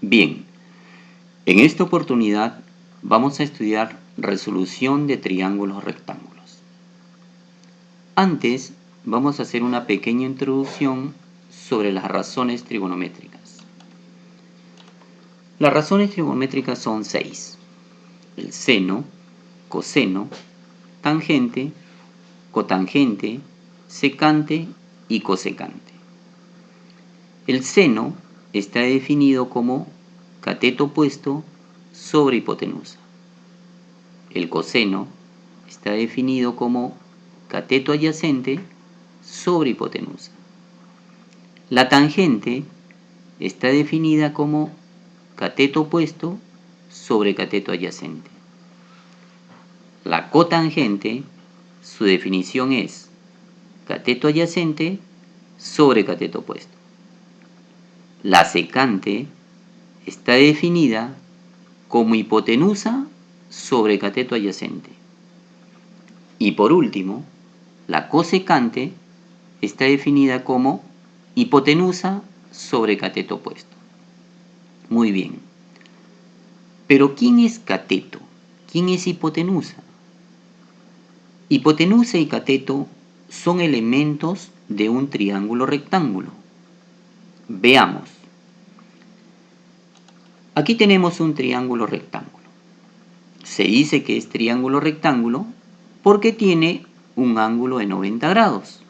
Bien, en esta oportunidad vamos a estudiar resolución de triángulos rectángulos. Antes vamos a hacer una pequeña introducción sobre las razones trigonométricas. Las razones trigonométricas son 6. El seno, coseno, tangente, cotangente, secante y cosecante. El seno está definido como cateto opuesto sobre hipotenusa. El coseno está definido como cateto adyacente sobre hipotenusa. La tangente está definida como cateto opuesto sobre cateto adyacente. La cotangente, su definición es cateto adyacente sobre cateto opuesto. La secante está definida como hipotenusa sobre cateto adyacente. Y por último, la cosecante está definida como hipotenusa sobre cateto opuesto. Muy bien. Pero ¿quién es cateto? ¿Quién es hipotenusa? Hipotenusa y cateto son elementos de un triángulo rectángulo. Veamos. Aquí tenemos un triángulo rectángulo. Se dice que es triángulo rectángulo porque tiene un ángulo de 90 grados.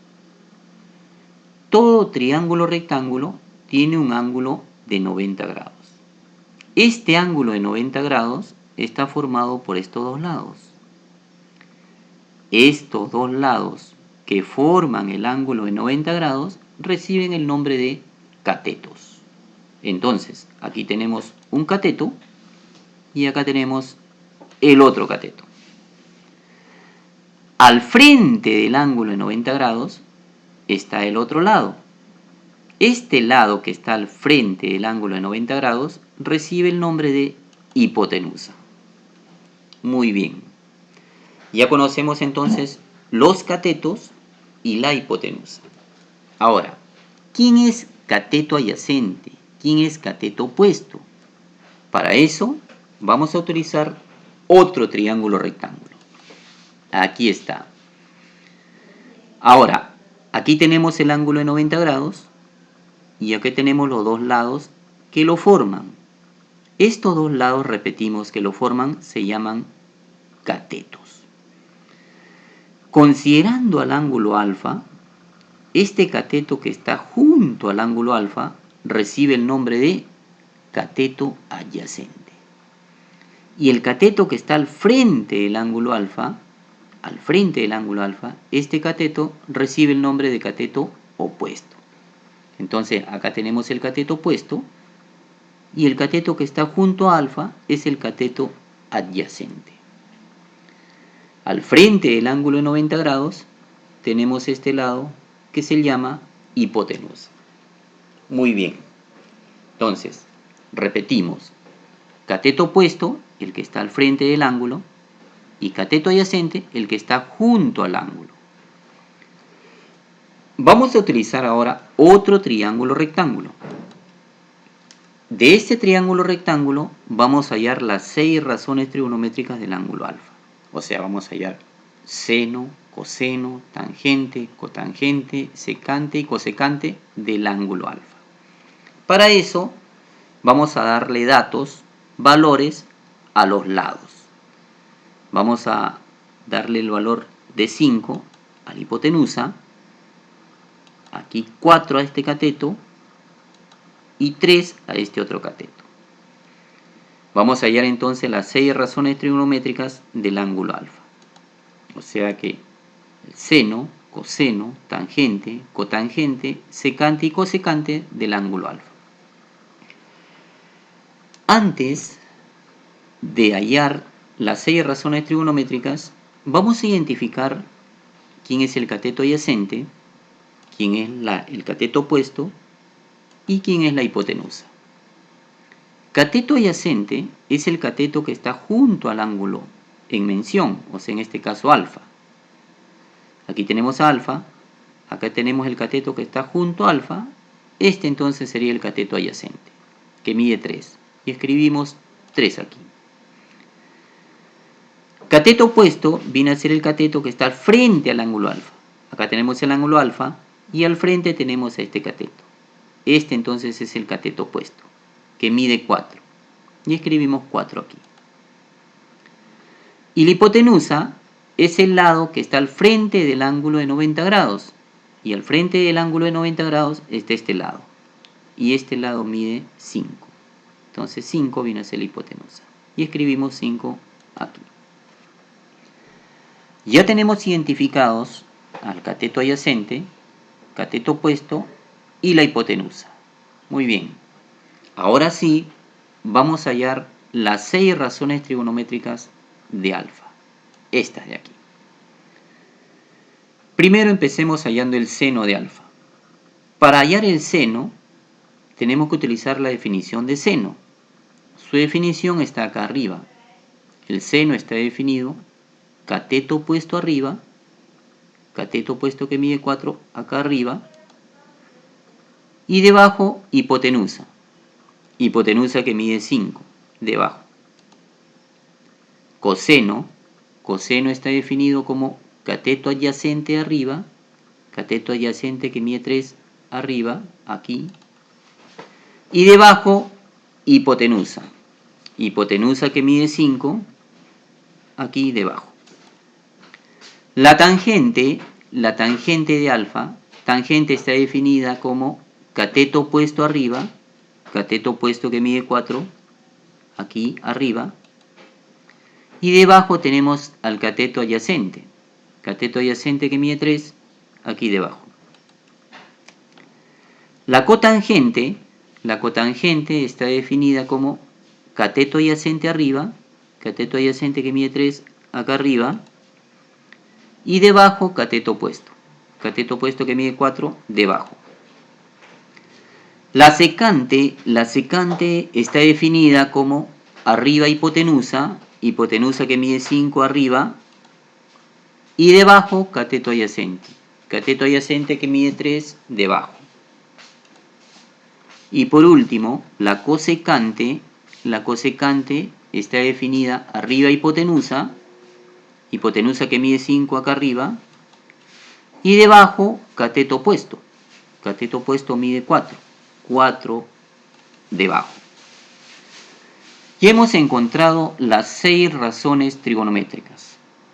Todo triángulo rectángulo tiene un ángulo de 90 grados. Este ángulo de 90 grados está formado por estos dos lados. Estos dos lados que forman el ángulo de 90 grados reciben el nombre de catetos. Entonces, aquí tenemos un cateto y acá tenemos el otro cateto. Al frente del ángulo de 90 grados está el otro lado. Este lado que está al frente del ángulo de 90 grados recibe el nombre de hipotenusa. Muy bien. Ya conocemos entonces los catetos y la hipotenusa. Ahora, ¿quién es cateto adyacente? ¿Quién es cateto opuesto? Para eso vamos a utilizar otro triángulo rectángulo. Aquí está. Ahora, aquí tenemos el ángulo de 90 grados y aquí tenemos los dos lados que lo forman. Estos dos lados, repetimos, que lo forman, se llaman catetos. Considerando al ángulo alfa, este cateto que está junto al ángulo alfa recibe el nombre de cateto adyacente. Y el cateto que está al frente del ángulo alfa, este cateto recibe el nombre de cateto opuesto. Entonces, acá tenemos el cateto opuesto y el cateto que está junto a alfa es el cateto adyacente. Al frente del ángulo de 90 grados tenemos este lado que se llama hipotenusa. Muy bien. Entonces, repetimos. Cateto opuesto, el que está al frente del ángulo, y cateto adyacente, el que está junto al ángulo. Vamos a utilizar ahora otro triángulo rectángulo. De este triángulo rectángulo vamos a hallar las 6 razones trigonométricas del ángulo alfa. O sea, vamos a hallar seno, coseno, tangente, cotangente, secante y cosecante del ángulo alfa. Para eso vamos a darle datos, valores a los lados. Vamos a darle el valor de 5 a la hipotenusa, aquí 4 a este cateto y 3 a este otro cateto. Vamos a hallar entonces las 6 razones trigonométricas del ángulo alfa. O sea que el seno, coseno, tangente, cotangente, secante y cosecante del ángulo alfa. Antes de hallar las 6 razones trigonométricas, vamos a identificar quién es el cateto adyacente, quién es el cateto opuesto y quién es la hipotenusa. Cateto adyacente es el cateto que está junto al ángulo en mención, o sea, en este caso alfa. Aquí tenemos alfa, acá tenemos el cateto que está junto a alfa, este entonces sería el cateto adyacente, que mide 3. y escribimos 3 aquí. Cateto opuesto viene a ser el cateto que está al frente al ángulo alfa. Acá tenemos el ángulo alfa y al frente tenemos a este cateto. Este entonces es el cateto opuesto, que mide 4. Y escribimos 4 aquí. Y la hipotenusa es el lado que está al frente del ángulo de 90 grados. Y al frente del ángulo de 90 grados está este lado. Y este lado mide 5. Entonces 5 viene a ser la hipotenusa. Y escribimos 5 aquí. Ya tenemos identificados al cateto adyacente, cateto opuesto y la hipotenusa. Muy bien. Ahora sí, vamos a hallar las 6 razones trigonométricas de alfa. Estas de aquí. Primero empecemos hallando el seno de alfa. Para hallar el seno, tenemos que utilizar la definición de seno. Su definición está acá arriba. El seno está definido cateto opuesto arriba, cateto opuesto que mide 4 acá arriba, y debajo hipotenusa, hipotenusa que mide 5 debajo. Coseno, coseno está definido como cateto adyacente arriba, cateto adyacente que mide 3 arriba, aquí, y debajo hipotenusa, hipotenusa que mide 5 aquí debajo. La tangente de alfa, tangente está definida como cateto opuesto arriba, cateto opuesto que mide 4, aquí arriba, y debajo tenemos al cateto adyacente que mide 3, aquí debajo. La cotangente está definida como cateto adyacente arriba, cateto adyacente que mide 3, acá arriba, y debajo cateto opuesto que mide 4 debajo. La secante está definida como arriba hipotenusa, hipotenusa que mide 5 arriba, y debajo cateto adyacente que mide 3 debajo. Y por último, la cosecante está definida arriba hipotenusa, hipotenusa que mide 5 acá arriba, y debajo cateto opuesto mide 4 debajo. Y hemos encontrado las 6 razones trigonométricas.